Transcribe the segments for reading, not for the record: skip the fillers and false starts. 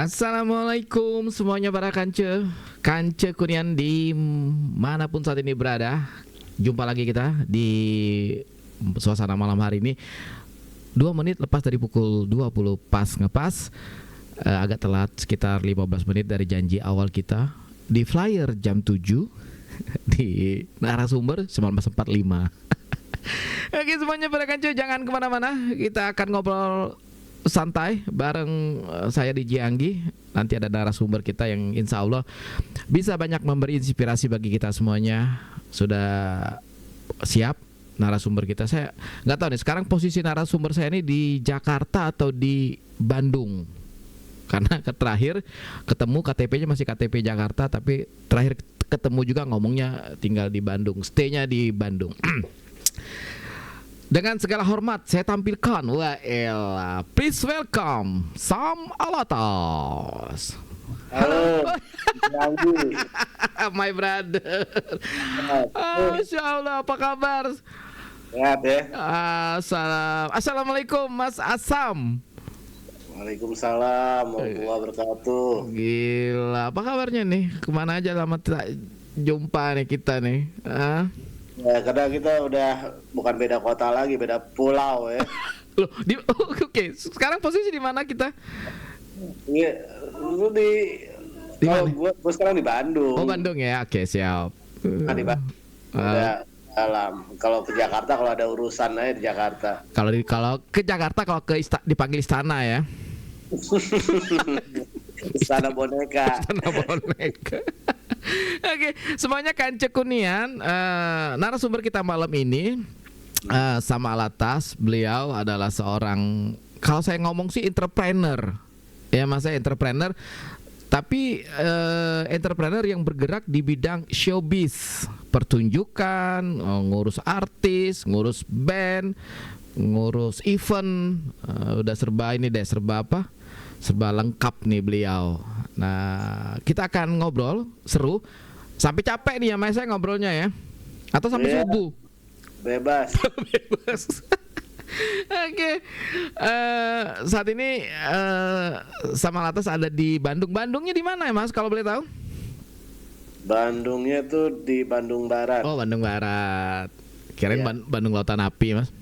Assalamualaikum semuanya para Kance Kunian di manapun saat ini berada. Jumpa lagi kita di suasana malam hari ini 2 menit lepas dari pukul 20 pas ngepas. Agak telat sekitar 15 menit dari janji awal kita di flyer jam 7 di narasumber 19.45. Oke semuanya para Kance, jangan kemana-mana. Kita akan ngobrol santai bareng saya di Jianggi. Nanti ada narasumber kita yang insya Allah bisa banyak memberi inspirasi bagi kita semuanya. Sudah siap narasumber kita? Saya nggak tahu nih sekarang posisi narasumber saya ini di Jakarta atau di Bandung. Karena terakhir ketemu KTP-nya masih KTP Jakarta, tapi terakhir ketemu juga ngomongnya tinggal di Bandung, stay-nya di Bandung. Dengan segala hormat saya tampilkan, please welcome Sam Alatas. Halo, my brother. Masya Allah, apa kabar? sehat ya. Assalamualaikum Mas Asam. Waalaikumsalam warahmatullahi wabarakatuh. Gila, apa kabarnya nih? Kemana aja lama tidak jumpa nih kita nih? Ya, karena kita udah bukan beda kota lagi, beda pulau ya. Loh, oke. Sekarang posisi di mana kita? Iya, lu di mana? Gue sekarang di Bandung. Oh, Bandung ya. Oke, siap. Nah, di Bandung. Udah dalam. Kalau ke Jakarta kalau ada urusan aja di Jakarta. Kalau ke Jakarta dipanggil istana ya. Istana boneka. Istana boneka. Oke, semuanya Kance Kunian. Narasumber kita malam ini Sam Alatas. Beliau adalah seorang, kalau saya ngomong sih entrepreneur. Ya, mas saya entrepreneur. Tapi entrepreneur yang bergerak di bidang showbiz, pertunjukan, ngurus artis, ngurus band, ngurus event, udah serba ini deh, serba lengkap nih beliau. Nah, kita akan ngobrol seru sampai capek nih ya mas saya ngobrolnya ya, atau sampai subuh? Bebas. Bebas. Oke, saat ini Sam Alatas ada di Bandung. Bandungnya di mana ya mas kalau boleh tahu? Bandungnya tuh di Bandung Barat. Oh, Bandung Barat. Kirain Ya. Bandung Lautan Api mas.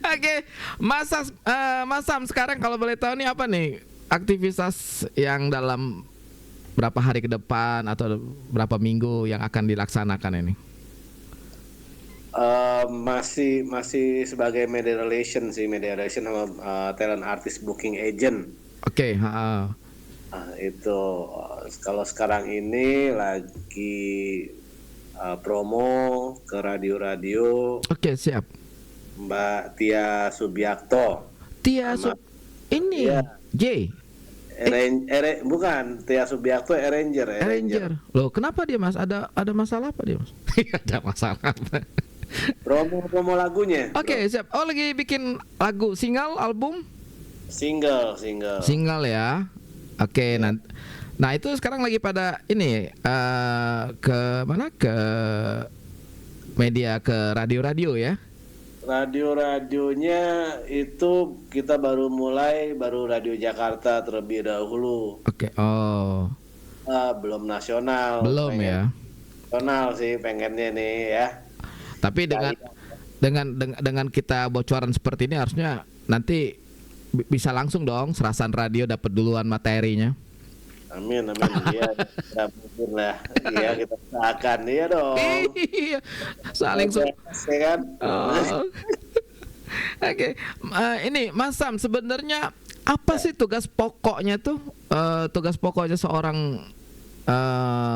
Oke, Mas Sam sekarang kalau boleh tahu nih apa nih aktivitas yang dalam berapa hari ke depan atau berapa minggu yang akan dilaksanakan ini? Masih sebagai media relation sama talent artist booking agent. Oke, Itu kalau sekarang ini lagi promo ke radio-radio. Oke, siap. Mbak Tia Subiakto. Tia Sama- ini Iya. J Bukan Tia Subiakto, Arranger. Loh, kenapa dia mas? Ada masalah apa dia mas? Ada masalah apa? Promo lagunya. Oke, siap. Oh, lagi bikin lagu, single, album? Single. Single ya. Oke, nah itu sekarang lagi pada ini ke mana? Ke media, ke radio-radio ya. Radio-radionya itu kita baru Radio Jakarta terlebih dahulu. Oke. Oh. Belum nasional. Belum ya. Nasional sih pengennya nih ya. Tapi dengan kita bocoran seperti ini harusnya nanti bisa langsung dong Serasan Radio dapat duluan materinya. Amin. Iya, mungkin lah. Iya, kita usahakan ya dong. Iya. Saling Ya kan? Oh. Oke, ini Mas Sam sebenarnya apa sih tugas pokoknya seorang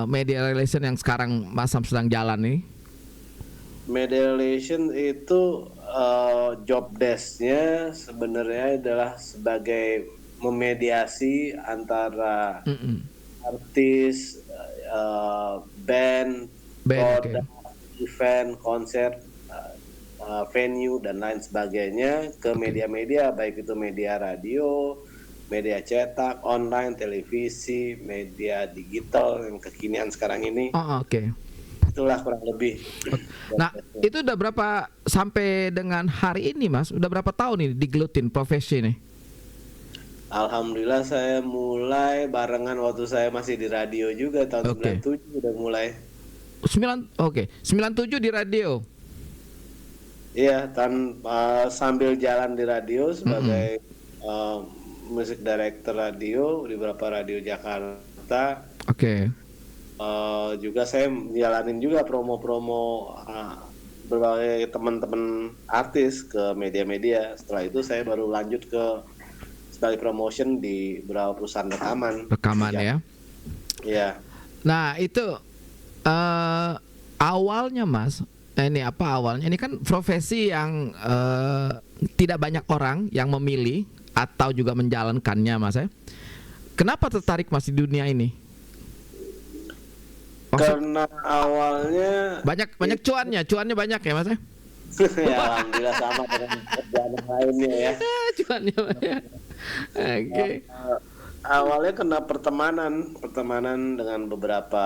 media relation yang sekarang Mas Sam sedang jalan nih? Media relation itu job desk-nya sebenarnya adalah sebagai memediasi antara artis, band, produk, event, konser, venue dan lain sebagainya ke media-media, baik itu media radio, media cetak, online, televisi, media digital yang kekinian sekarang ini. Oke. Itulah kurang lebih. Nah, itu udah berapa sampai dengan hari ini, Mas? Udah berapa tahun nih digelutin profesi nih? Alhamdulillah saya mulai barengan waktu saya masih di radio juga tahun Oke. 97 udah mulai. 97 di radio. Iya, sambil jalan di radio Mm-mm. sebagai eh, music director radio di beberapa radio Jakarta. Oke. Juga saya jalanin juga promo-promo berbagai teman-teman artis ke media-media. Setelah itu saya baru lanjut ke sebagai promotion di beberapa perusahaan rekaman. Rekaman ya. Iya. Nah, itu awalnya Mas, ini apa awalnya? Ini kan profesi yang tidak banyak orang yang memilih atau juga menjalankannya Mas ya. Kenapa tertarik Mas di dunia ini? Maksud Karena awalnya banyak cuannya banyak ya Mas ya? ya alhamdulillah sama dengan kerjaan yang lainnya ya. Cuannya banyak. Oke. Awalnya kena pertemanan dengan beberapa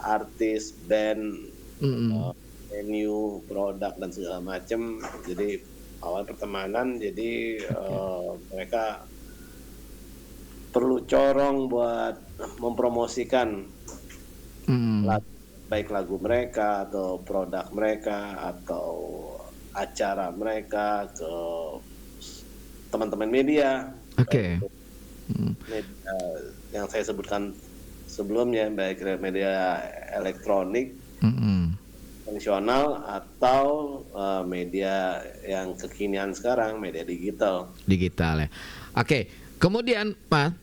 artis, band, Mm-mm. venue, produk dan segala macam. Jadi awal pertemanan, jadi mereka perlu corong buat mempromosikan Mm. baik lagu mereka atau produk mereka atau acara mereka ke teman-teman media, Oke. baik itu media yang saya sebutkan sebelumnya, baik media elektronik Mm-mm. konvensional atau media yang kekinian sekarang, media digital. Digital ya. Oke. Kemudian Mas,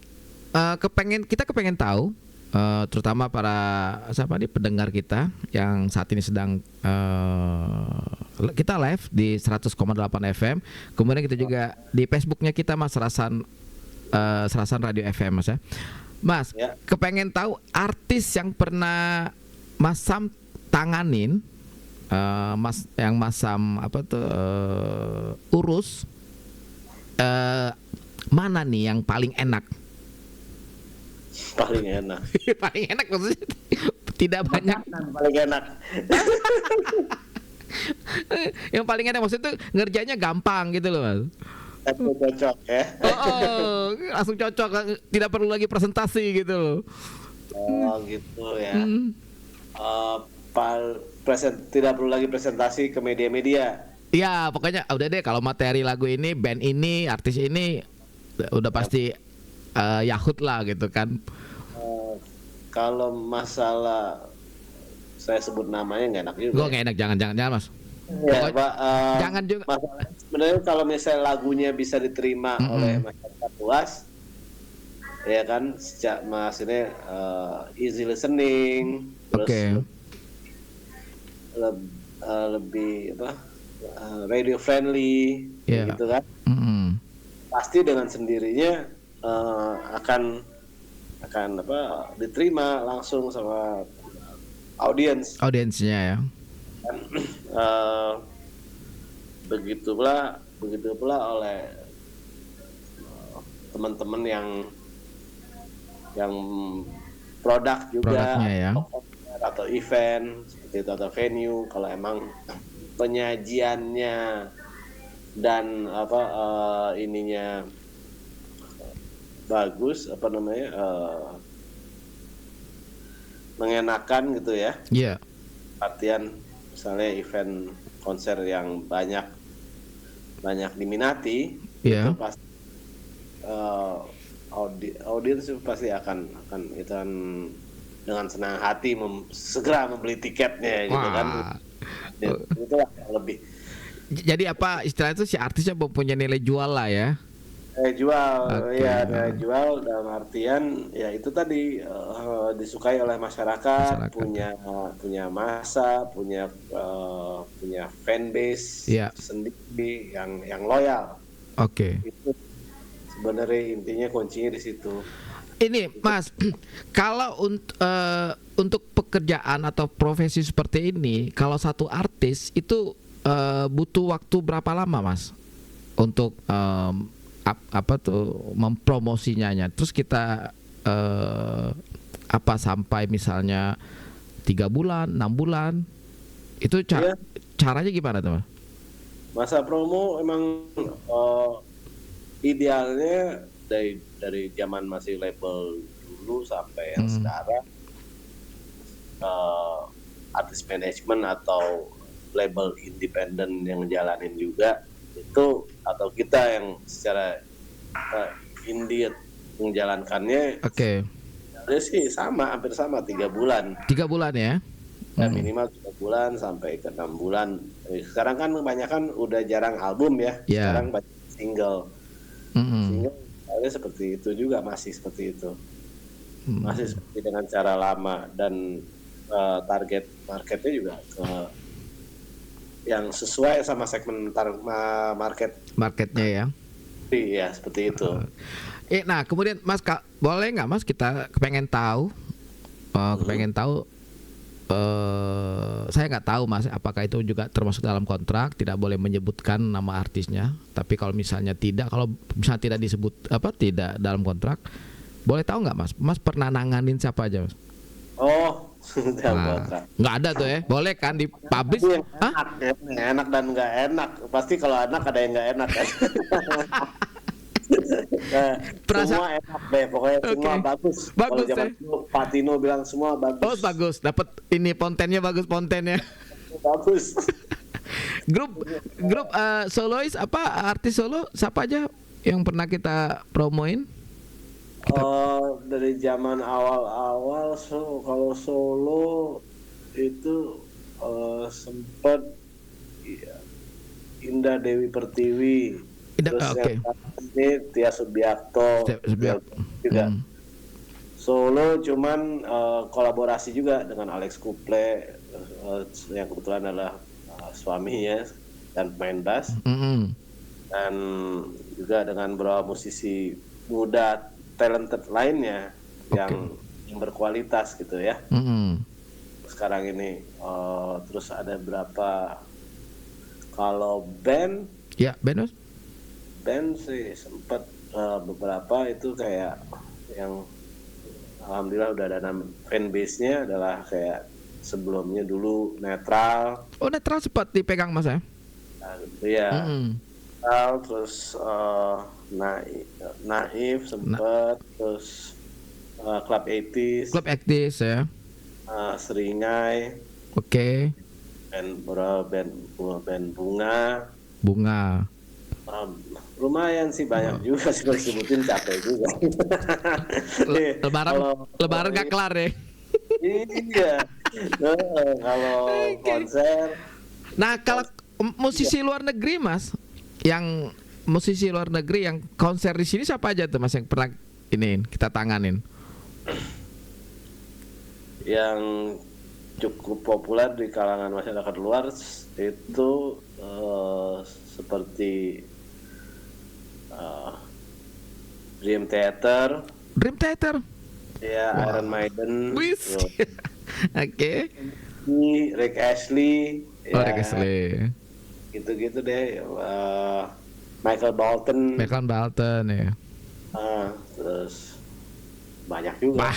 kita kepengen tahu, terutama para siapa nih pendengar kita yang saat ini sedang kita live di 100,8 FM. Kemudian kita juga di Facebooknya kita Mas Serasan Radio FM Mas ya. Mas, Ya. kepengen tahu artis yang pernah Mas Sam tanganin, Mas Sam apa tuh urus, mana nih yang paling enak? Paling enak. Paling enak maksudnya tidak banyak. Paling enak. Yang paling enak maksudnya tuh ngerjainnya gampang gitu loh Mas. Aku cocok ya. Langsung cocok, tidak perlu lagi presentasi gitu loh. Oh gitu ya. Hmm. Tidak perlu lagi presentasi ke media-media. Ya pokoknya udah deh, kalau materi lagu ini, band ini, artis ini udah pasti Yahut lah gitu kan. Eh, Kalau masalah saya sebut namanya nggak enak juga. Gue nggak enak, jangan Mas. Ya, Pokoknya Pak, jangan juga. masalahnya sebenarnya kalau misalnya lagunya bisa diterima oleh masyarakat luas, ya kan, maksudnya easy listening, terus Oke. lebih apa, radio friendly, Iya. gitu kan, Mm-mm. pasti dengan sendirinya akan apa, diterima langsung sama audiens. Audiensnya ya. Eh, begitu pula oleh teman-teman yang produk juga, Produknya ya. atau event seperti itu, atau venue, kalau emang penyajiannya dan apa ininya bagus, apa namanya, mengenakan gitu ya. Iya. Artian misalnya event konser yang banyak diminati, Iya. itu pasti audiens itu pasti akan itu kan dengan senang hati segera membeli tiketnya gitu kan. Wah. Itu lah yang lebih Jadi apa istilahnya itu, si artisnya mempunyai nilai jual lah ya. jual. Oke. Ya, jual dalam artian ya itu tadi, disukai oleh masyarakat, punya massa, punya fanbase Iya. sendiri yang loyal. Oke. Itu sebenarnya intinya, kuncinya di situ. Ini Mas, kalau untuk pekerjaan atau profesi seperti ini, kalau satu artis itu butuh waktu berapa lama Mas untuk apa tuh mempromosinya? Terus kita apa sampai misalnya 3 bulan, 6 bulan, itu Iya. caranya gimana tuh Mas? Masa promo emang idealnya dari zaman masih label dulu sampai yang sekarang, artis manajemen atau label independen yang jalanin juga itu, atau kita yang secara indie menjalankannya. Oke. Dia sih sama, hampir sama 3 bulan. 3 bulan ya. Minimal 3 bulan sampai ke 6 bulan. Sekarang kan kebanyakan udah jarang album ya. Yeah. Sekarang banyak single. Single seperti itu juga, masih seperti itu. Masih seperti dengan cara lama, dan target marketnya juga yang sesuai sama segmen marketnya ya. Iya, seperti itu. Nah, kemudian Mas, boleh nggak Mas, kita kepengen tahu, saya nggak tahu Mas, apakah itu juga termasuk dalam kontrak, tidak boleh menyebutkan nama artisnya. Tapi kalau misalnya kalau misalnya tidak disebut tidak dalam kontrak, boleh tahu nggak Mas? Mas pernah nanganin siapa aja Mas? Oh, dalam kontrak. Nggak ada tuh ya? Boleh kan dipublish? Enak dan nggak enak. Pasti kalau enak ada yang nggak enak kan. Semua enak deh, pokoknya semua bagus. Bagus kalau zaman dulu Pak Tino bilang semua bagus. Oh, bagus, dapat ini pontennya bagus. Bagus. grup solois artis solo siapa aja yang pernah kita promoin? Dari zaman awal-awal, kalau solo itu sempat Indah Dewi Pertiwi. Terus ini Tia Subiakto juga. Solo cuman kolaborasi juga dengan Alex Kuple, yang kebetulan adalah suaminya dan pemain bass, dan juga dengan beberapa musisi muda talented lainnya yang berkualitas gitu ya. Sekarang ini terus ada berapa, kalau band sih sempat beberapa itu kayak yang alhamdulillah udah ada fanbase-nya adalah kayak sebelumnya dulu Netral. Oh, Netral sempat dipegang Mas ya? Iya. Terus Naif sempat, terus Club 80s ya. Seringai. Oke. Band Bunga. Lumayan sih, banyak juga sih, kalau sebutin capek juga. Lebaran gak kelar ya. Iya. Kalau konser. Nah, kalau musisi luar negeri Mas, yang musisi luar negeri yang konser di sini siapa aja tuh Mas yang pernah kita tanganin? Yang cukup populer di kalangan masyarakat luar itu seperti Dream Theater. Ya, Iron Maiden. Oke. Rick Astley. Rick Astley. Gitu-gitu deh. Michael Bolton ya. Terus banyak juga.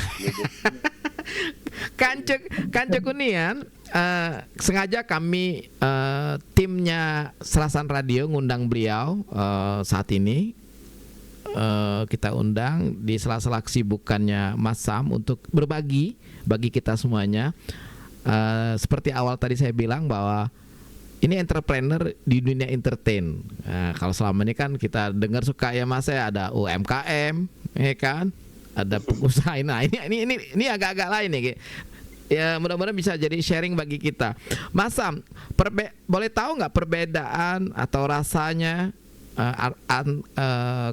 Kanca Kunian, sengaja kami timnya Serasan Radio ngundang beliau saat ini. Kita undang di sela-sela kesibukannya Mas Sam untuk berbagi bagi kita semuanya. Seperti awal tadi saya bilang bahwa ini entrepreneur di dunia entertain. Kalau selama ini kan kita dengar suka ya Mas, ada UMKM, ya kan? Ada pengusaha. Nah, ini agak-agak lain nih. Ya, mudah-mudahan bisa jadi sharing bagi kita. Mas Sam, boleh tahu nggak perbedaan atau rasanya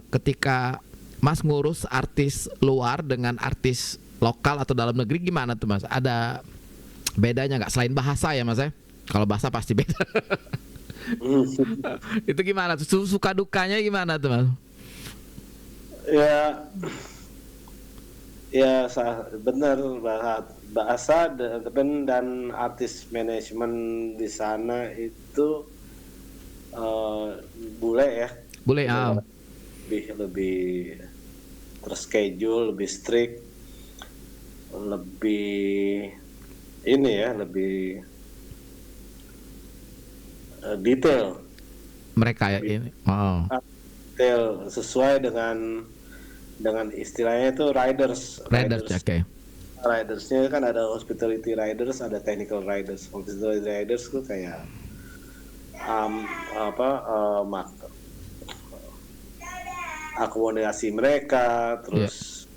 ketika Mas ngurus artis luar dengan artis lokal atau dalam negeri, gimana tuh Mas? Ada bedanya nggak selain bahasa ya Mas ya? Kalau bahasa pasti beda. Itu gimana tuh? Suka dukanya gimana tuh Mas? Ya benar, bahasa dan artis manajemen di sana itu bule ya. Lebih terschedule, lebih strict, lebih lebih detail. Mereka ya ini. Detail sesuai dengan dengan istilahnya itu riders. Riders, oke. Ridersnya kan ada hospitality riders, ada technical riders. Hospitality riders itu kayak apa akomodasi mereka, terus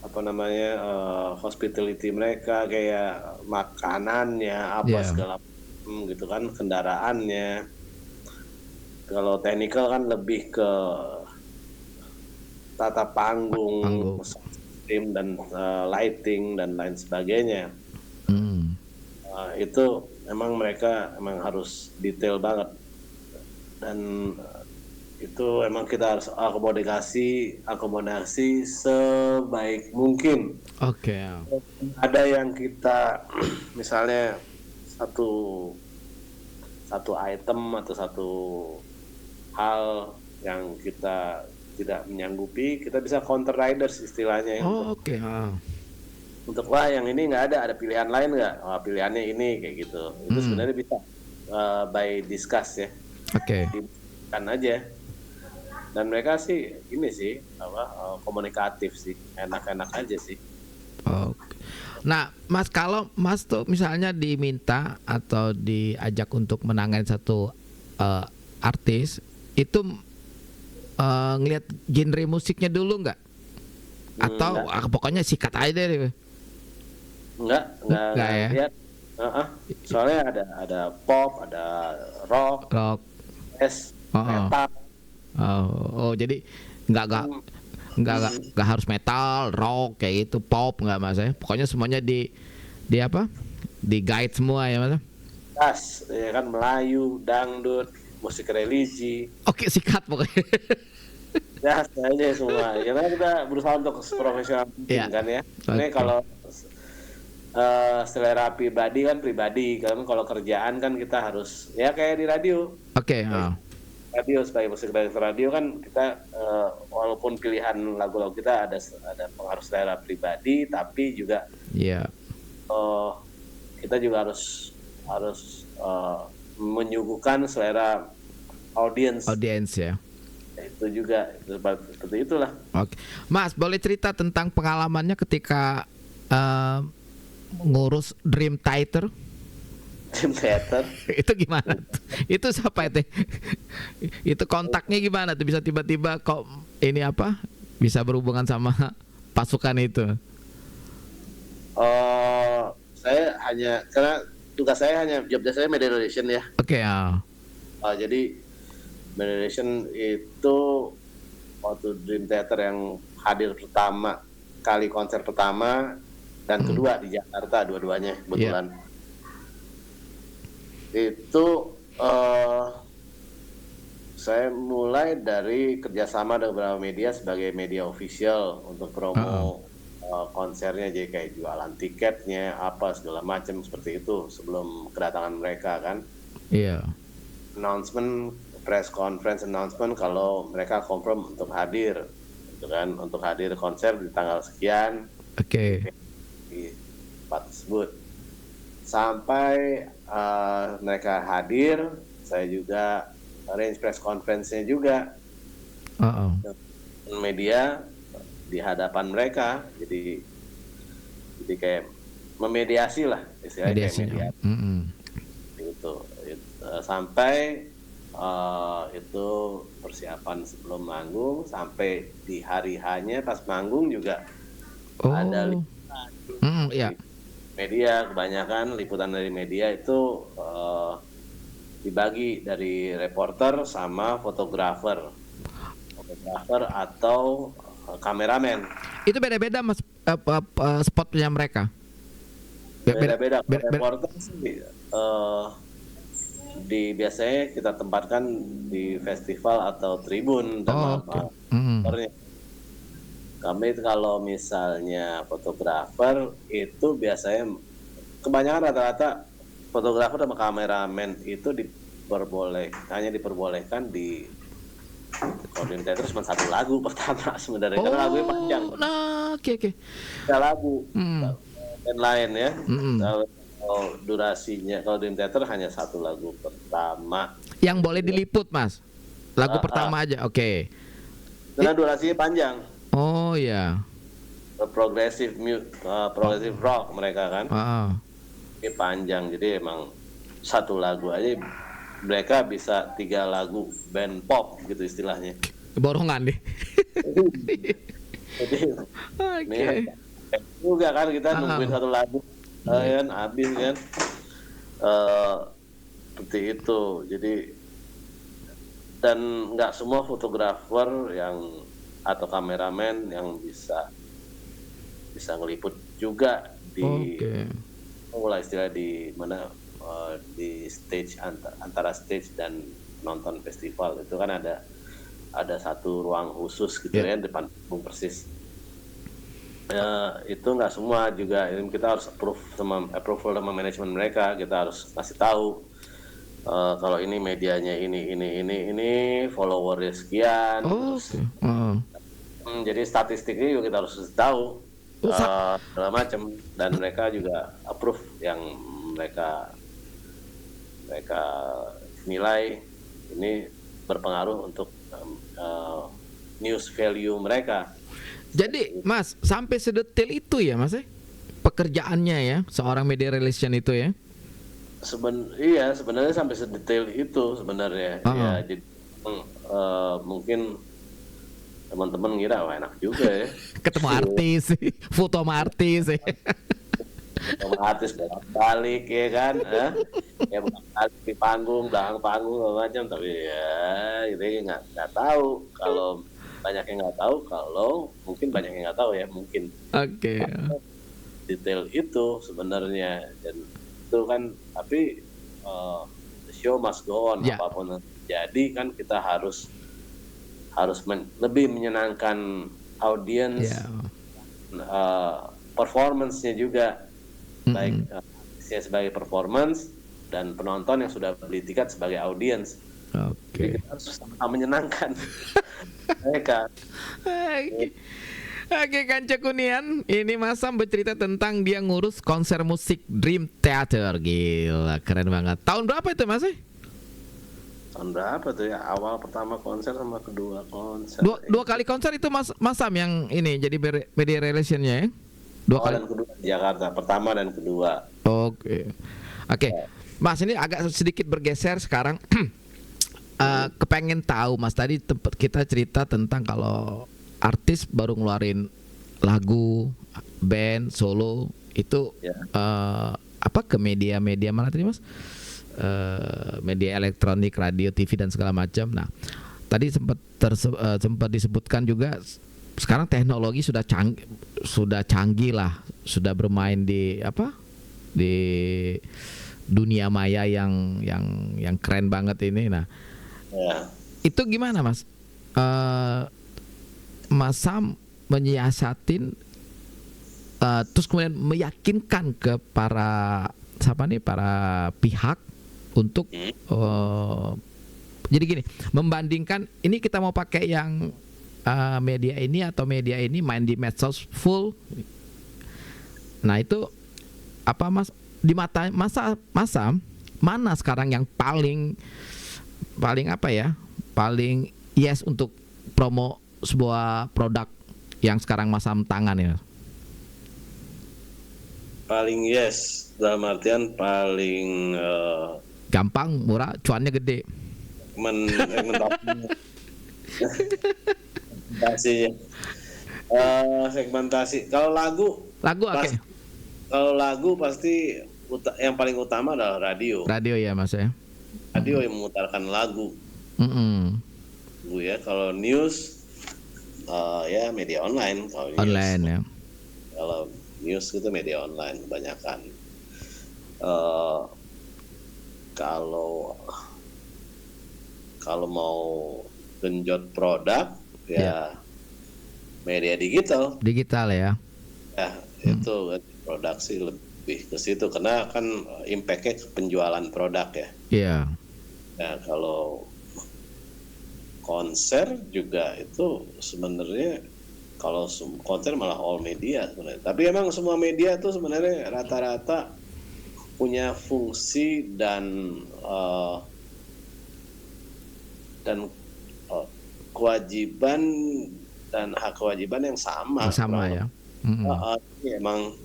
apa namanya hospitality mereka kayak makanannya apa segala gitu kan, kendaraannya. Kalau technical kan lebih ke tata panggung, tim dan lighting dan lain sebagainya. Itu emang mereka emang harus detail banget, dan itu emang kita harus akomodasi sebaik mungkin. Oke. Ada yang kita misalnya satu item atau satu hal yang kita tidak menyanggupi, kita bisa counter riders istilahnya. Oke. Untuk wah yang ini nggak ada pilihan lain nggak? Pilihannya ini kayak gitu. Itu sebenarnya bisa by discuss ya. Oke. Kan aja. Dan mereka sih ini sih komunikatif sih, enak-enak aja sih. Oke. Nah, Mas, kalau Mas tuh misalnya diminta atau diajak untuk menangani satu artis, itu ngelihat genre musiknya dulu nggak? Atau pokoknya sikat aja deh. Enggak ya. Lihat. Soalnya ada pop, ada rock, metal. Jadi nggak harus metal, rock kayak gitu, pop nggak Mas ya? Pokoknya semuanya di apa? Di guide semua ya Mas? Ya kan, Melayu, dangdut, musik religi. Oke, sikat pokoknya. Ya, aja semua. Karena kita berusaha untuk profesional kan ya. Ini kalau selera pribadi kan pribadi, kan kalau kerjaan kan kita harus ya kayak di radio. Oke. Radio sebagai musik radio kan kita walaupun pilihan lagu-lagu kita ada pengaruh selera pribadi, tapi juga kita juga harus menyuguhkan selera audiens ya. Itu juga seperti itulah. Oke, Mas, boleh cerita tentang pengalamannya ketika ngurus Dream Theater? Dream Theater itu gimana? Itu siapa itu? Itu kontaknya gimana tuh bisa tiba-tiba kok ini apa? Bisa berhubungan sama pasukan itu? Saya karena tugas saya hanya job desk saya media relation ya. Oke. Jadi media relation itu waktu Dream Theater yang hadir pertama kali konser pertama dan kedua di Jakarta, dua-duanya kebetulan. Itu saya mulai dari kerjasama dengan beberapa media sebagai media official untuk promo konsernya, jadi kayak jualan tiketnya apa segala macam seperti itu sebelum kedatangan mereka kan. Announcement, press conference announcement kalau mereka confirm untuk hadir, gitu kan, untuk hadir konser di tanggal sekian. Di tempat tersebut. Sampai mereka hadir, saya juga arrange press conference-nya juga. Media di hadapan mereka, jadi kayak memediasi lah istilahnya, kayak mediasi. Itu sampai itu persiapan sebelum manggung, sampai di hari hanya pas manggung juga ada media. Kebanyakan liputan dari media itu dibagi dari reporter sama fotografer atau kameramen. Itu beda-beda Mas spotnya mereka? Beda-beda. Reporter sih biasanya kita tempatkan di festival atau tribun Kami kalau misalnya fotografer itu biasanya kebanyakan rata-rata fotografer sama kameramen itu hanya diperbolehkan di Dream Theater cuma satu lagu pertama sebenarnya, karena lagunya panjang. Ada lagu dan lain ya. Kalau durasinya, kalau Dream Theater hanya satu lagu pertama. Yang boleh diliput Mas? Lagu pertama aja, Karena durasinya panjang. Oh ya. Progressive rock mereka kan. Ini panjang, jadi emang satu lagu aja mereka bisa 3 lagu band pop gitu istilahnya. Borongan deh. Jadi Oke. juga kan kita nungguin satu lagu kan habis kan. Seperti itu. Jadi dan nggak semua fotografer atau kameramen yang bisa ngeliput juga di mulai istilah di mana di stage antara stage dan nonton festival itu kan ada satu ruang khusus gitu ya depan panggung persis. Itu nggak semua juga, kita harus approval sama manajemen mereka, kita harus kasih tahu kalau ini medianya ini followernya sekian. Jadi statistiknya juga kita harus tahu segala macam, dan mereka juga approve yang mereka nilai ini berpengaruh untuk news value mereka. Jadi Mas, sampai sedetail itu ya Mas pekerjaannya ya seorang media relation itu ya? Iya, sebenarnya sampai sedetail itu sebenarnya. Ya, jadi mungkin teman-teman ngira wah enak juga ya. Ketemu artis, foto sama artis. Sama artis balik ya kan, ya balik di panggung, belakang panggung macam, tapi ya itu nggak tahu. Kalau banyak yang nggak tahu, kalau mungkin banyak yang nggak tahu ya mungkin. Oke. Detail itu sebenarnya, dan itu kan, tapi the show must go on, apapun jadi kan kita harus lebih menyenangkan audiens, performance-nya juga. Baik saya sebagai performance dan penonton yang sudah beli tiket sebagai audiens. Jadi kita harus sama menyenangkan mereka. Oke, Kanca Kunian, ini Mas Sam bercerita tentang dia ngurus konser musik Dream Theater. Gila, keren banget. Tahun berapa itu Mas? Tahun berapa tuh ya? Awal pertama konser sama kedua konser. Dua kali konser itu Mas Sam yang ini jadi media relation-nya ya? Dua kali. Dan kedua di Jakarta, pertama dan kedua. Oke. Mas, ini agak sedikit bergeser sekarang. Kepengen tahu Mas, tadi tempat kita cerita tentang kalau artis baru ngeluarin lagu, band, solo itu ke media-media mana tadi Mas? Media elektronik, radio, TV dan segala macam. Nah, tadi sempat disebutkan juga sekarang teknologi sudah canggih lah, sudah bermain di dunia maya yang keren banget ini. Nah, itu gimana Mas? Mas Sam menyiasatin terus kemudian meyakinkan ke para pihak untuk jadi gini, membandingkan ini kita mau pakai yang media ini atau media ini main di medsos full. Nah, itu apa Mas, di mata Mas Sam mana sekarang yang paling paling yes untuk promo sebuah produk yang sekarang Mas Sam tangan ya? Paling yes dalam artian paling gampang, murah, cuannya gede. Segmentasi. Kalau lagu oke. Kalau lagu pasti yang paling utama adalah radio. Radio ya Mas ya. Radio yang memutarkan lagu. Ya, kalau news ya media online. Ya. Kalau news itu media online kebanyakan. Kalau mau genjot produk ya media digital ya. Itu produksi lebih ke situ karena kan impact-nya ke penjualan produk ya. Nah, kalau konser juga itu sebenarnya, kalau konser malah all media sebenarnya. Tapi emang semua media tuh sebenarnya rata-rata punya fungsi dan kewajiban dan hak kewajiban yang sama. Sama ya. Ini emang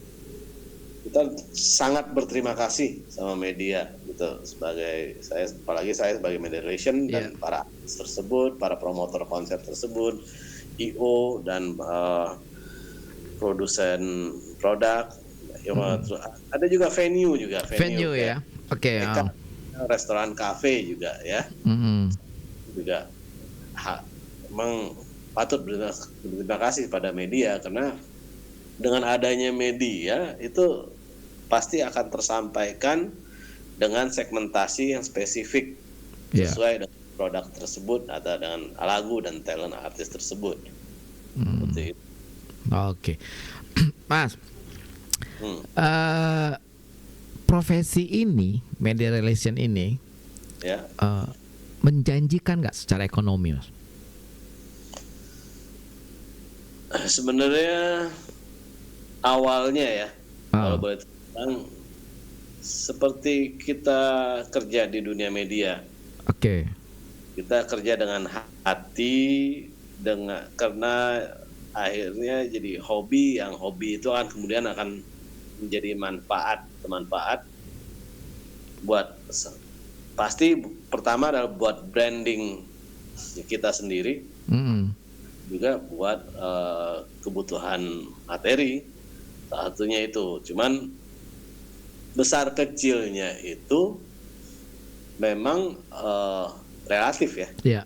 kita sangat berterima kasih sama media gitu, apalagi saya sebagai media relation dan para artis tersebut, para promotor konser tersebut, IO dan produsen produk. Ada juga venue ya. Oke. Restoran kafe juga ya. Juga memang patut berterima kasih pada media, karena dengan adanya media itu pasti akan tersampaikan dengan segmentasi yang spesifik sesuai dengan produk tersebut atau dengan lagu dan talent artis tersebut. Seperti itu. Oke. Mas, profesi ini, media relation ini, menjanjikan nggak secara ekonomi, Mas? Sebenarnya awalnya ya, kalau boleh bilang, seperti kita kerja di dunia media. Oke. Kita kerja dengan hati, karena akhirnya jadi hobi, yang hobi itu kan kemudian akan menjadi manfaat buat, pasti pertama adalah buat branding kita sendiri, juga buat kebutuhan materi, satunya itu. Cuman besar kecilnya itu memang relatif ya. Iya.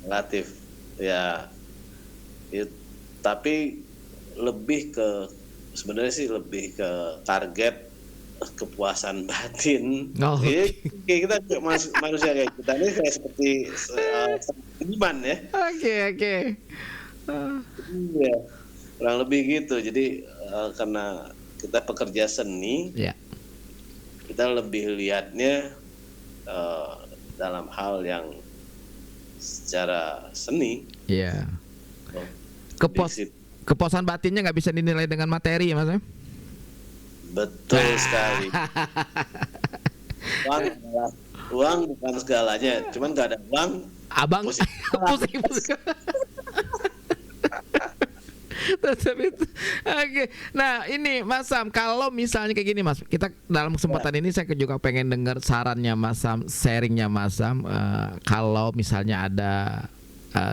Relatif ya. Tapi sebenarnya sih lebih ke target kepuasan batin. Kita manusia kayak kita ini kayak seperti seniman ya. Oke. Ya, kurang lebih gitu. Jadi karena kita pekerja seni, kita lebih lihatnya dalam hal yang secara seni. Iya. Kepuasan batinnya nggak bisa dinilai dengan materi ya, Mas? Betul sekali. Uang bukan segalanya, cuman nggak ada uang, abang pusing. Oke. Nah ini Mas Sam, kalau misalnya kayak gini Mas, kita dalam kesempatan ini saya juga pengen dengar sarannya Mas Sam, sharingnya Mas Sam. Kalau misalnya ada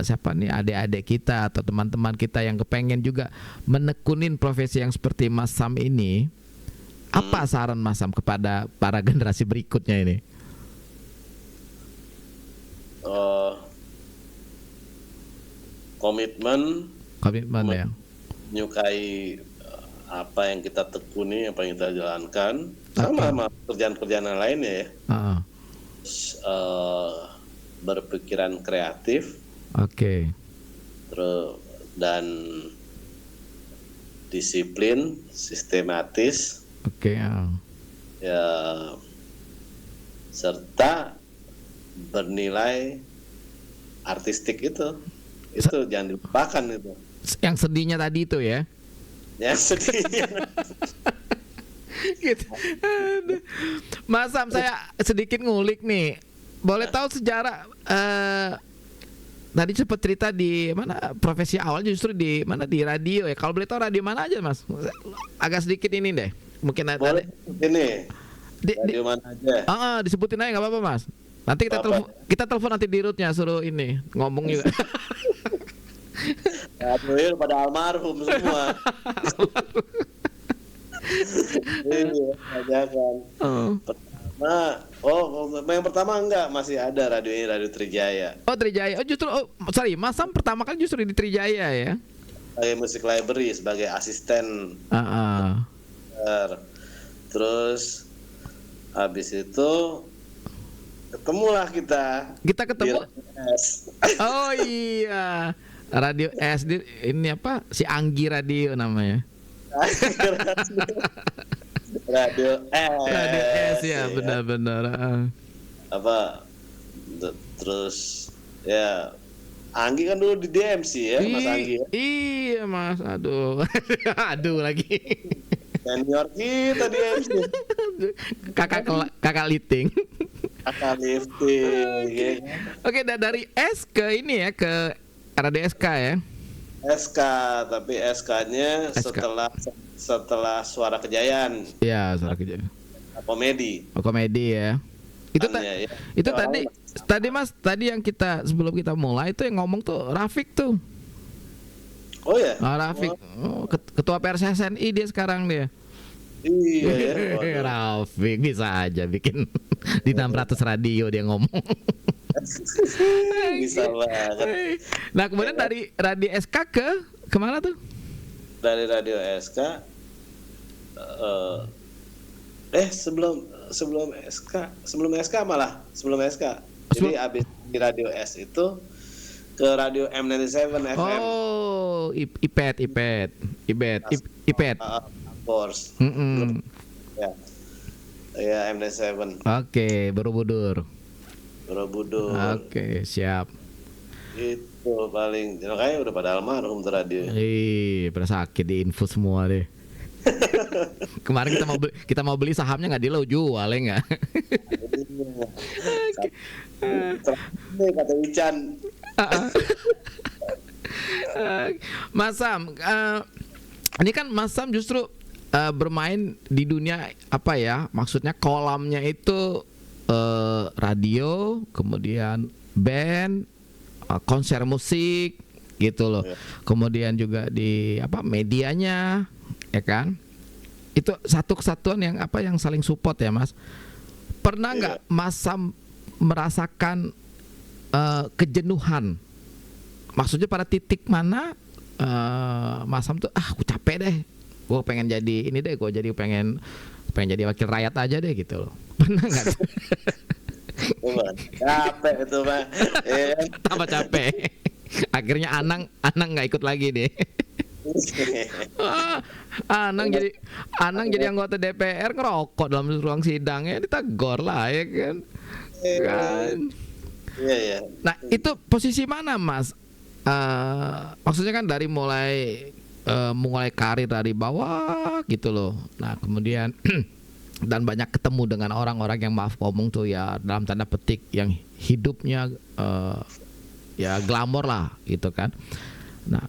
siapa nih adik-adik kita atau teman-teman kita yang kepengen juga menekunin profesi yang seperti Mas Sam ini, apa saran Mas Sam kepada para generasi berikutnya ini? Komitmen ya. Menyukai apa yang kita tekuni, apa yang kita jalankan, sama kerjaan-kerjaan yang lainnya ya. Berpikiran kreatif. Terus dan disiplin, sistematis. Ya, serta bernilai artistik itu jangan dilupakan itu. Yang sedihnya tadi itu ya. Yang sedihnya. Gitu. Mas Sam, saya sedikit ngulik nih. Boleh tahu sejarah tadi sempat cerita di mana profesi awal justru di mana, di radio ya. Kalau boleh tahu radio mana aja Mas? Agak sedikit ini deh. Mungkin boleh ini. Radio mana aja? Disebutin aja nggak apa-apa Mas. Nanti kita telepon nanti di rootnya, suruh ini ngomong juga. Ya, pada almarhum semua. Iya, kan. Yang pertama enggak, masih ada radio ini, Radio Trijaya. Trijaya. Sorry, Mas Sam pertama kali justru di Trijaya ya. Sebagai music library, sebagai asisten. Terus habis itu ketemulah kita. Kita ketemu. Oh iya. Radio S ini apa? Si Anggi Radio namanya. Radio S ya, benar-benar. Terus ya Anggi kan dulu di DMC ya, Mas Anggi ya. Iya Mas, aduh lagi. Senior kita di DMC. Kakak lifting. Ya. Oke, dari S ke ini ya, ke Radio SK ya. SK, tapi SK-nya SK. setelah Suara Kejayaan, Ya, suara kejadian. komedi. Oh, komedi ya. Itu Ya. itu Orang- tadi Mas, tadi yang kita sebelum kita mulai itu yang ngomong tuh Rafiq tuh. Oh ya? Rafiq, ketua PRSSNI dia sekarang dia. Iya ya. Waduh. Rafiq bisa aja bikin di 600 radio dia ngomong. Bisa banget. Nah, kemudian dari radio SK ke kemana tuh? Dari Radio SK, sebelum SK malah, sebelum SK. Jadi abis di Radio S itu ke Radio M97 FM. Oh, IPET. Force. Ya. Ya, M97 Oke, Borobudur. Borobudur. Oke, siap. Itu paling, makanya udah pada almarhum tuh radio. Pada sakit di info semua deh. Kemarin kita mau beli sahamnya nggak lo jual ya nggak? Kata Ican. Mas Sam, ini kan Mas Sam justru bermain di dunia apa ya? Maksudnya kolamnya itu radio, kemudian band, konser musik gitu loh. Kemudian juga di medianya, ya kan? Itu satu kesatuan yang yang saling support ya, Mas. Pernah nggak Mas Sam merasakan kejenuhan? Maksudnya pada titik mana Mas Sam tuh aku capek deh, gue pengen jadi ini deh, gue pengen jadi wakil rakyat aja deh gitu loh. Pernah nggak? Capek itu Pak. Tambah capek. Akhirnya Anang nggak ikut lagi deh. Anang jadi anggota DPR ngerokok dalam ruang sidangnya, ditegur lah ya kan. Iya. Nah itu posisi mana Mas? Maksudnya kan dari mulai karir dari bawah gitu loh. Nah kemudian dan banyak ketemu dengan orang-orang yang maaf ngomong tuh ya dalam tanda petik yang hidupnya ya glamor lah gitu kan. Nah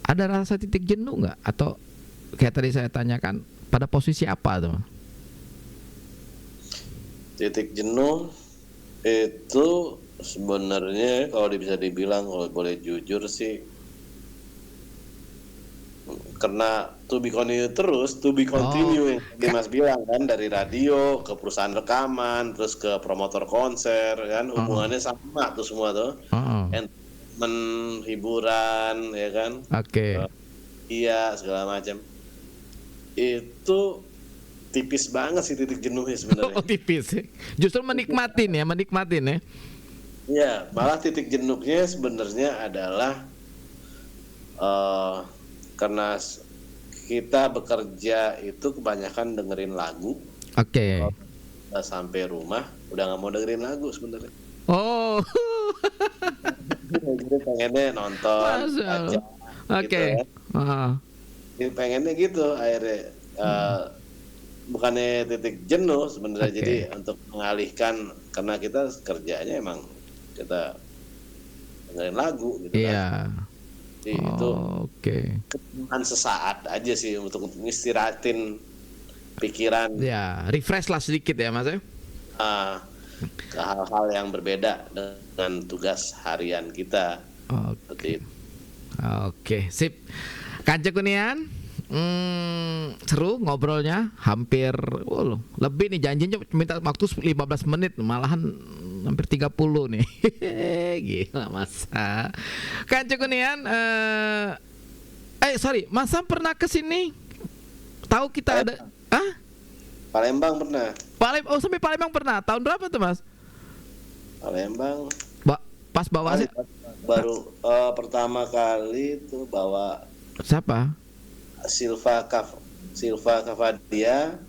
ada rasa titik jenuh nggak? Atau kayak tadi saya tanyakan pada posisi apa tuh? Titik jenuh itu sebenarnya kalau bisa dibilang, kalau boleh jujur sih, karena to be continue yang Mas bilang kan, dari radio ke perusahaan rekaman terus ke promotor konser kan, hubungannya sama tuh semua tuh. Hiburan ya kan, iya segala macam itu tipis banget sih titik jenuhnya sebenarnya. Tipis, justru menikmatin ya. Iya, malah titik jenuhnya sebenarnya adalah karena kita bekerja itu kebanyakan dengerin lagu. Udah sampai rumah udah nggak mau dengerin lagu sebenarnya. Jadi pengennya nonton aja. Jadi pengennya gitu akhirnya, bukannya titik jenuh sebenarnya. Jadi untuk mengalihkan, karena kita kerjanya emang kita dengerin lagu gitu kan. Jadi itu ketenangan sesaat aja sih untuk ngistirahatin pikiran. Ya, refresh lah sedikit ya Mas ya. Ke hal-hal yang berbeda dengan tugas harian kita. Oke, sip. Kanca Kunian, seru ngobrolnya, hampir lebih nih, janjinya minta waktu 15 menit, malahan hampir 30 nih. Gila masa. Kanca Kunian, sorry, Mas Sam pernah ke sini? Tahu kita ada Palembang pernah. Sampai Palembang pernah. Tahun berapa tuh Mas? Palembang. Pas bawa sih. Baru pertama kali tuh bawa siapa? Silva Cavadia.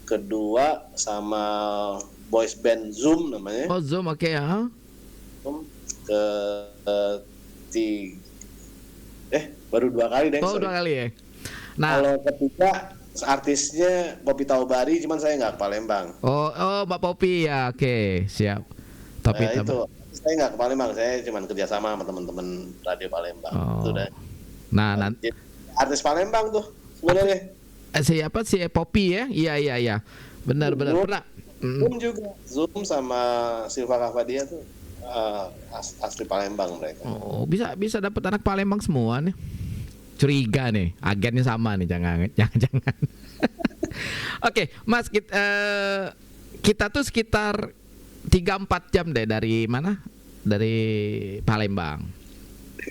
Kedua sama boys band Zoom namanya. Zoom, ya. Baru 2 kali deh. 2 kali ya. Nah, kalau ketiga artisnya Poppy Taubari, cuman saya nggak ke Palembang. Mbak Poppy ya, oke, siap. Tapi itu Saya nggak ke Palembang, saya cuma kerjasama sama teman-teman radio Palembang. Itu udah. Nah, nanti Artis Palembang tuh sebenarnya. siapa si Poppy ya? Iya. Benar pernah. Zoom juga, Zoom sama Silva Kavadia tuh asli Palembang mereka. Oh, bisa dapat anak Palembang semua nih. Curiga nih, agennya sama nih, jangan. Oke, Mas, kita tuh sekitar 3-4 jam deh dari mana? Dari Palembang.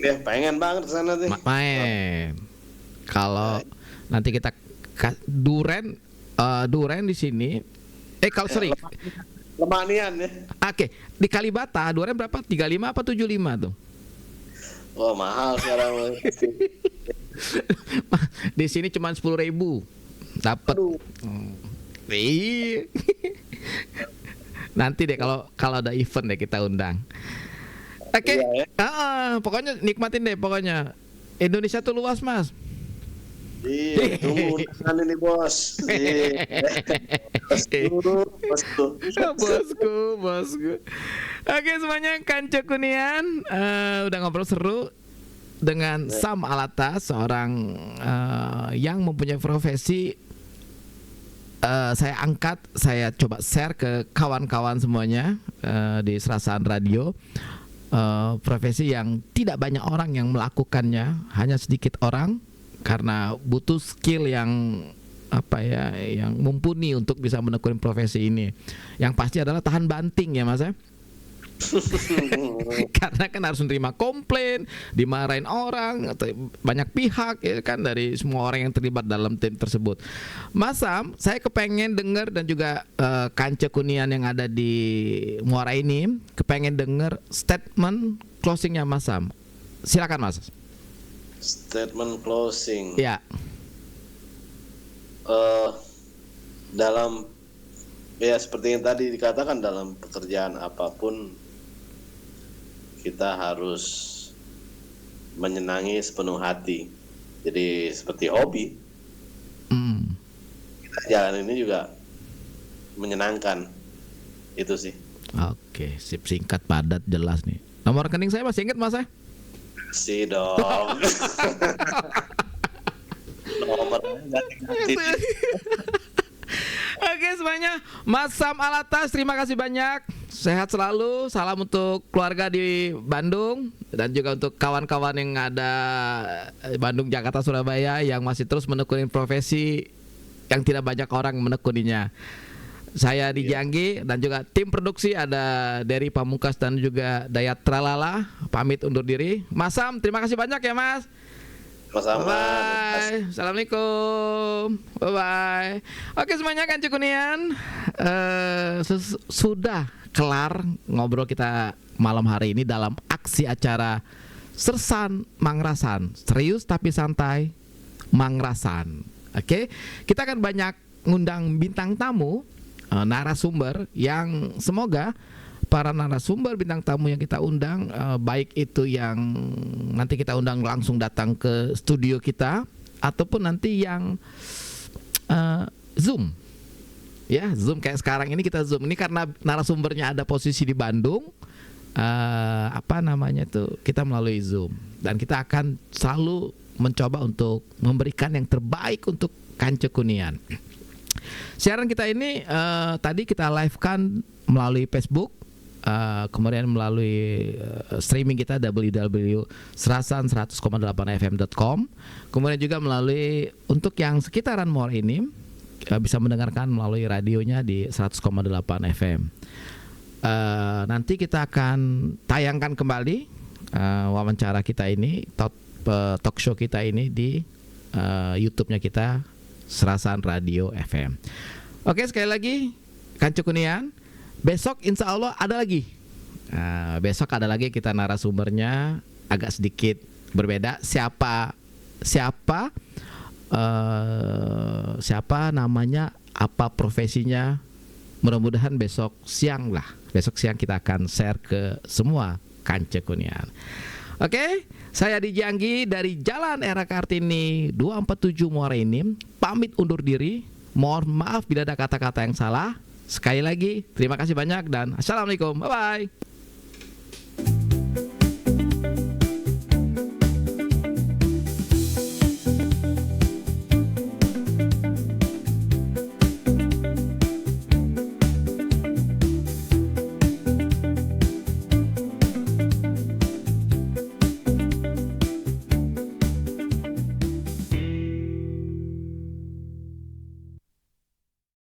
Ya, pengen banget kesana tuh. Main. Kalau nanti kita Duren di sini. Kalau sorry. Lemanian ya. Oke, di Kalibata Duren berapa? 35 apa 75 tuh? Oh, mahal sekarang. Di sini cuma 10.000 dapat. Nanti deh kalau ada event deh kita undang. Oke. Iya, ya. Pokoknya nikmatin deh pokoknya. Indonesia tuh luas, Mas. Iya, tunggu undangan ini bos. Bosku. Oke semuanya, Kanca Kunian udah ngobrol seru dengan Sam Alata, seorang yang mempunyai profesi. Saya angkat, saya coba share ke kawan-kawan semuanya di Serasaan Radio. Profesi yang tidak banyak orang yang melakukannya, hanya sedikit orang, karena butuh skill yang yang mumpuni untuk bisa menekuni profesi ini. Yang pasti adalah tahan banting ya Mas ya. Karena kan harus menerima komplain, dimarahin orang atau banyak pihak ya kan, dari semua orang yang terlibat dalam tim tersebut. Mas Sam, saya kepengen dengar, dan juga Kanca Kunian yang ada di Muara ini kepengen dengar statement closingnya Mas Sam. Silakan Mas. Statement closing. Ya. Dalam seperti yang tadi dikatakan, dalam pekerjaan apapun kita harus menyenangi sepenuh hati. Jadi seperti hobi, kita jalan ini juga menyenangkan. Itu sih. Oke, singkat padat jelas nih. Nomor rekening saya masih ingat Mas ya? Si dong. Nomornya ganti-ganti. Oke semuanya, Mas Sam Alatas, terima kasih banyak. Sehat selalu, salam untuk keluarga di Bandung, dan juga untuk kawan-kawan yang ada Bandung, Jakarta, Surabaya yang masih terus menekuni profesi yang tidak banyak orang menekuninya. Saya di Janggi, dan juga tim produksi ada Dery Pamungkas dan juga Dayat Tralala, pamit undur diri. Mas Sam, terima kasih banyak ya Mas. Sama-sama. Bye. Assalamualaikum. Bye. Oke semuanya, Kanca Kunian, sudah kelar ngobrol kita malam hari ini dalam aksi acara Sersan Mangrasan, serius tapi santai Mangrasan. Oke, kita akan banyak ngundang bintang tamu, narasumber yang semoga para narasumber bintang tamu yang kita undang, baik itu yang nanti kita undang langsung datang ke studio kita, ataupun nanti yang Zoom. Ya, Zoom kayak sekarang ini kita Zoom. Ini karena narasumbernya ada posisi di Bandung, kita melalui Zoom. Dan kita akan selalu mencoba untuk memberikan yang terbaik untuk Kanca Kunian. Siaran kita ini tadi kita live-kan melalui Facebook, kemudian melalui streaming kita www.serasan100,8fm.com, kemudian juga melalui, untuk yang sekitaran mall ini bisa mendengarkan melalui radionya di 100,8 FM. Nanti kita akan tayangkan kembali wawancara kita ini, talk show kita ini di YouTube-nya kita, Serasaan Radio FM. Oke, sekali lagi Kanca Kunian, besok insya Allah ada lagi. Besok ada lagi kita narasumbernya agak sedikit berbeda. Siapa namanya, apa profesinya, mudah-mudahan besok siang kita akan share ke semua Kanca Kunian. Oke, saya di Janggi dari Jalan Era Kartini 247 Muara ini pamit undur diri. Mohon maaf bila ada kata-kata yang salah. Sekali lagi terima kasih banyak dan assalamualaikum, bye bye.